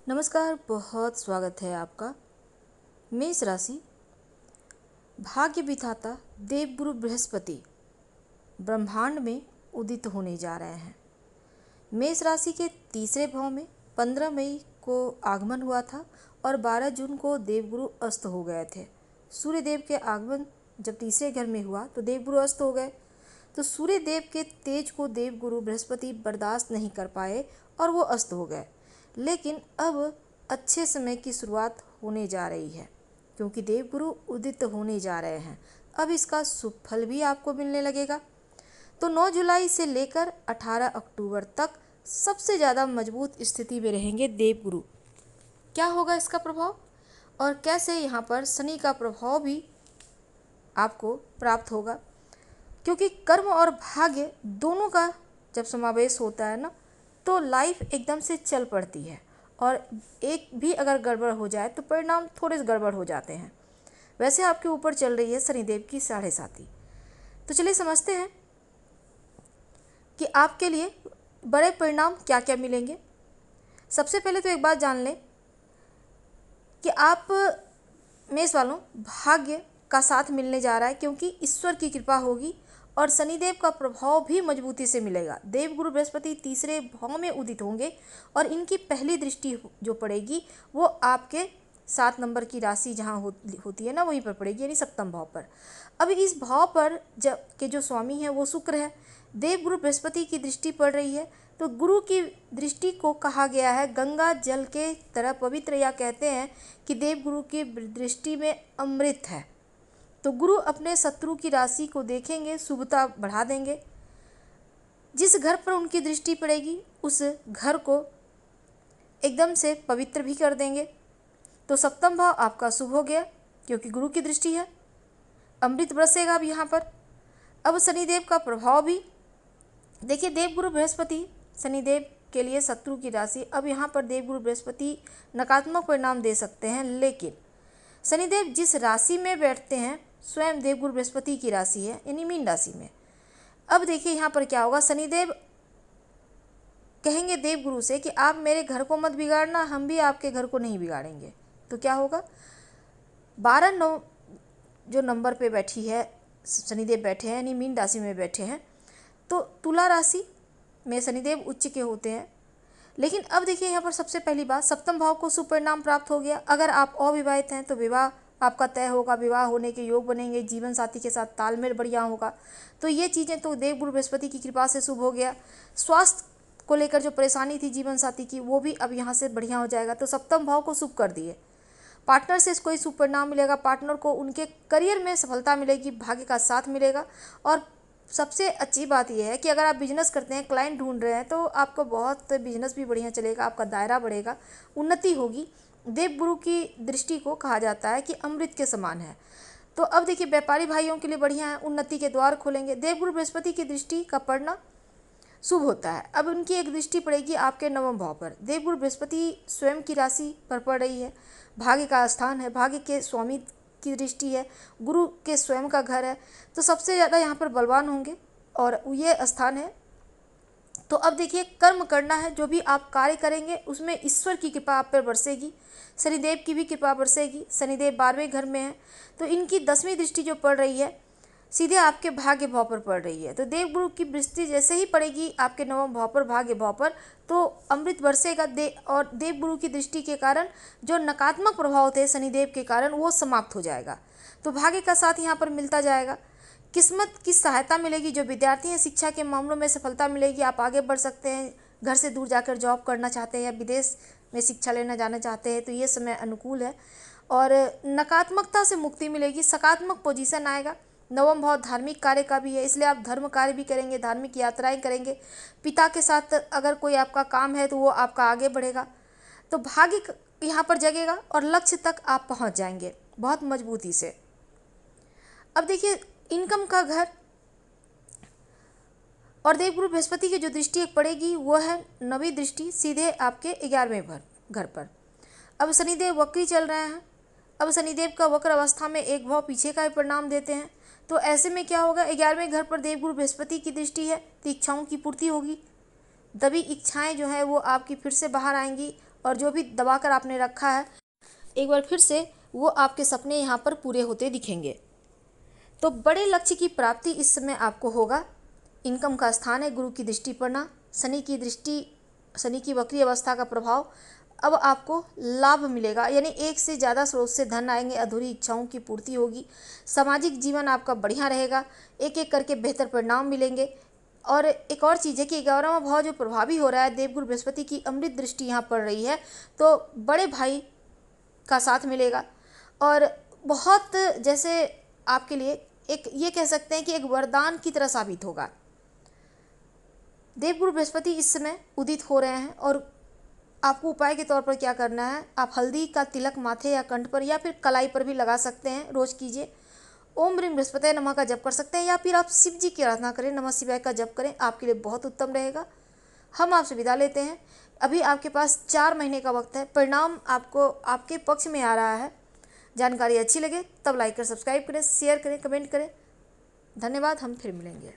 नमस्कार, बहुत स्वागत है आपका। मेष राशि, भाग्य विधाता देवगुरु बृहस्पति ब्रह्मांड में उदित होने जा रहे हैं। मेष राशि के तीसरे भाव में 15 मई को आगमन हुआ था और 12 जून को देवगुरु अस्त हो गए थे। सूर्य देव के आगमन जब तीसरे घर में हुआ तो देवगुरु अस्त हो गए, तो सूर्य देव के तेज को देवगुरु बृहस्पति बर्दाश्त नहीं कर पाए और वो अस्त हो गए। लेकिन अब अच्छे समय की शुरुआत होने जा रही है, क्योंकि देवगुरु उदित होने जा रहे हैं। अब इसका शुभ फल भी आपको मिलने लगेगा। तो 9 जुलाई से लेकर 18 अक्टूबर तक सबसे ज़्यादा मजबूत स्थिति में रहेंगे देवगुरु। क्या होगा इसका प्रभाव और कैसे यहाँ पर शनि का प्रभाव भी आपको प्राप्त होगा, क्योंकि कर्म और भाग्य दोनों का जब समावेश होता है ना, तो लाइफ एकदम से चल पड़ती है और एक भी अगर गड़बड़ हो जाए तो परिणाम थोड़े से गड़बड़ हो जाते हैं। वैसे आपके ऊपर चल रही है शनिदेव की 7.5। तो चलिए समझते हैं कि आपके लिए बड़े परिणाम क्या क्या मिलेंगे। सबसे पहले तो एक बात जान लें कि आप मेष वालों भाग्य का साथ मिलने जा रहा है, क्योंकि ईश्वर की कृपा होगी और शनिदेव का प्रभाव भी मजबूती से मिलेगा। देवगुरु बृहस्पति तीसरे भाव में उदित होंगे और इनकी पहली दृष्टि जो पड़ेगी वो आपके 7 नंबर की राशि जहाँ होती है ना, वहीं पर पड़ेगी, यानी सप्तम भाव पर। अब इस भाव पर जब के जो स्वामी हैं वो शुक्र है, देवगुरु बृहस्पति की दृष्टि पड़ रही है, तो गुरु की दृष्टि को कहा गया है गंगा जल के तरह पवित्र, या कहते हैं कि देवगुरु की दृष्टि में अमृत है। तो गुरु अपने शत्रु की राशि को देखेंगे, शुभता बढ़ा देंगे। जिस घर पर उनकी दृष्टि पड़ेगी उस घर को एकदम से पवित्र भी कर देंगे। तो सप्तम भाव आपका शुभ हो गया, क्योंकि गुरु की दृष्टि है, अमृत बरसेगा अब यहाँ पर। अब शनिदेव का प्रभाव भी देखिए, देवगुरु बृहस्पति शनिदेव के लिए शत्रु की राशि। अब यहाँ पर देवगुरु बृहस्पति नकारात्मक परिणाम दे सकते हैं, लेकिन शनिदेव जिस राशि में बैठते हैं स्वयं देवगुरु बृहस्पति की राशि है, यानी मीन राशि में। अब देखिए यहाँ पर क्या होगा, शनिदेव कहेंगे देवगुरु से कि आप मेरे घर को मत बिगाड़ना, हम भी आपके घर को नहीं बिगाड़ेंगे। तो क्या होगा, 12 जो नंबर पे बैठी है शनिदेव बैठे हैं, यानी मीन राशि में बैठे हैं, तो तुला राशि में शनिदेव उच्च के होते हैं। लेकिन अब देखिए यहाँ पर सबसे पहली बात, सप्तम भाव को शुभ परिणाम प्राप्त हो गया। अगर आप अविवाहित हैं तो विवाह आपका तय होगा, विवाह होने के योग बनेंगे, जीवन साथी के साथ तालमेल बढ़िया होगा। तो ये चीज़ें तो देवगुरु बृहस्पति की कृपा से शुभ हो गया। स्वास्थ्य को लेकर जो परेशानी थी जीवन साथी की, वो भी अब यहाँ से बढ़िया हो जाएगा। तो सप्तम भाव को शुभ कर दिए। पार्टनर से कोई शुभ परिणाम मिलेगा, पार्टनर को उनके करियर में सफलता मिलेगी, भाग्य का साथ मिलेगा। और सबसे अच्छी बात यह है कि अगर आप बिजनेस करते हैं, क्लाइंट ढूंढ रहे हैं, तो आपको बहुत बिजनेस भी बढ़िया चलेगा, आपका दायरा बढ़ेगा, उन्नति होगी। देवगुरु की दृष्टि को कहा जाता है कि अमृत के समान है। तो अब देखिए व्यापारी भाइयों के लिए बढ़िया है, उन्नति के द्वार खोलेंगे। देवगुरु बृहस्पति की दृष्टि का पड़ना शुभ होता है। अब उनकी एक दृष्टि पड़ेगी आपके 9वें भाव पर। देवगुरु बृहस्पति स्वयं की राशि पर पड़ रही है, भाग्य का स्थान है, भाग्य के स्वामी की दृष्टि है, गुरु के स्वयं का घर है, तो सबसे ज़्यादा यहाँ पर बलवान होंगे और ये स्थान है। तो अब देखिए कर्म करना है, जो भी आप कार्य करेंगे उसमें ईश्वर की कृपा आप पर बरसेगी, शनिदेव की भी कृपा बरसेगी। शनिदेव 12वें घर में है, तो इनकी 10वीं दृष्टि जो पड़ रही है सीधे आपके भाग्य भाव पर पड़ रही है। तो देवगुरु की दृष्टि जैसे ही पड़ेगी आपके 9वें भाव पर, भाग्य भाव पर, तो अमृत बरसेगा। और देवगुरु की दृष्टि के कारण जो नकारात्मक प्रभाव थे शनिदेव के कारण वो समाप्त हो जाएगा। तो भाग्य का साथ यहाँ पर मिलता जाएगा। किस्मत की सहायता मिलेगी, जो विद्यार्थी हैं शिक्षा के मामलों में सफलता मिलेगी, आप आगे बढ़ सकते हैं। घर से दूर जाकर जॉब करना चाहते हैं या विदेश में शिक्षा लेना जाना चाहते हैं तो ये समय अनुकूल है। और नकारात्मकता से मुक्ति मिलेगी, सकारात्मक पोजीशन आएगा। 9वां भाव धार्मिक कार्य का भी है, इसलिए आप धर्म कार्य भी करेंगे, धार्मिक यात्राएं करेंगे। पिता के साथ अगर कोई आपका काम है तो वो आपका आगे बढ़ेगा। तो भाग्य यहाँ पर जगेगा और लक्ष्य तक आप पहुँच जाएंगे बहुत मजबूती से। अब देखिए इनकम का घर और देवगुरु बृहस्पति की जो दृष्टि एक पड़ेगी वो है 9वीं दृष्टि सीधे आपके 11वें घर पर। अब शनिदेव वक्री चल रहे हैं। अब शनिदेव का वक्र अवस्था में एक भाव पीछे का ही परिणाम देते हैं। तो ऐसे में क्या होगा, 11वें घर पर देवगुरु बृहस्पति की दृष्टि है, तो इच्छाओं की पूर्ति होगी। दबी इच्छाएं जो है वो आपकी फिर से बाहर आएंगी और जो भी दबा कर आपने रखा है, एक बार फिर से वो आपके सपने यहाँ पर पूरे होते दिखेंगे। तो बड़े लक्ष्य की प्राप्ति इस समय आपको होगा। इनकम का स्थान है गुरु की दृष्टि पड़ना, शनि की दृष्टि, शनि की वक्री अवस्था का प्रभाव। अब आपको लाभ मिलेगा, यानी एक से ज़्यादा स्रोत से धन आएंगे, अधूरी इच्छाओं की पूर्ति होगी। सामाजिक जीवन आपका बढ़िया रहेगा, एक एक करके बेहतर परिणाम मिलेंगे। और एक और चीज़ है कि 11वां भाव जो प्रभावी हो रहा है, देवगुरु बृहस्पति की अमृत दृष्टि यहाँ पड़ रही है, तो बड़े भाई का साथ मिलेगा और बहुत जैसे आपके लिए एक ये कह सकते हैं कि एक वरदान की तरह साबित होगा। देवगुरु बृहस्पति इस समय उदित हो रहे हैं और आपको उपाय के तौर पर क्या करना है, आप हल्दी का तिलक माथे या कंठ पर या फिर कलाई पर भी लगा सकते हैं, रोज कीजिए। ओम ह्रीम बृहस्पति नमः का जप कर सकते हैं या फिर आप शिव जी की आराधना करें, नमः शिवाय का जप करें, आपके लिए बहुत उत्तम रहेगा। हम आपसे विदा लेते हैं। अभी आपके पास 4 महीने का वक्त है, परिणाम आपको आपके पक्ष में आ रहा है। जानकारी अच्छी लगे तब लाइक कर सब्सक्राइब करें, शेयर करें, कमेंट करें। धन्यवाद, हम फिर मिलेंगे।